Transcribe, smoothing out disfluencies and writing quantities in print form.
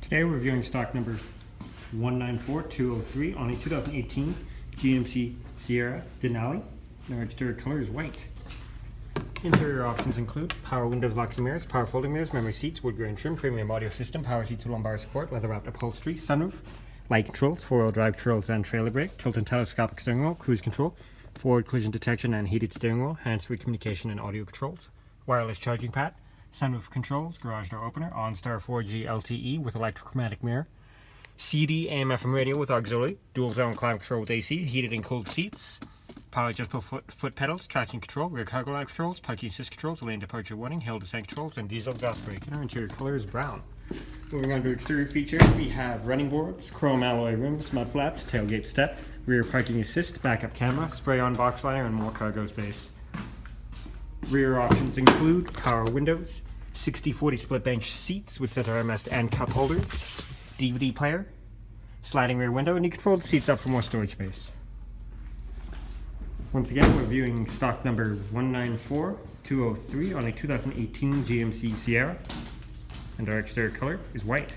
Today we're reviewing stock number 194203 on a 2018 GMC Sierra Denali. Our exterior color is white. Interior options include power windows, locks and mirrors, power folding mirrors, memory seats, wood grain trim, premium audio system, power seats with lumbar support, leather wrapped upholstery, sunroof, light controls, four-wheel drive controls and trailer brake, tilt and telescopic steering wheel, cruise control, forward collision detection and heated steering wheel, hands-free communication and audio controls, wireless charging pad, sunroof controls, garage door opener, OnStar 4G LTE with electrochromatic mirror, CD AM/FM radio with auxiliary, dual zone climate control with AC, heated and cooled seats, power adjustable foot pedals, traction control, rear cargo lamp controls, parking assist controls, lane departure warning, hill descent controls, and diesel exhaust brake. And our interior color is brown. Moving on to exterior features, we have running boards, chrome alloy rims, mud flaps, tailgate step, rear parking assist, backup camera, spray-on box liner, and more cargo space. Rear options include power windows, 60/40 split bench seats with center armrest and cup holders, DVD player, sliding rear window, and you can fold the seats up for more storage space. Once again, we're viewing stock number 194203 on a 2018 GMC Sierra, and our exterior color is white.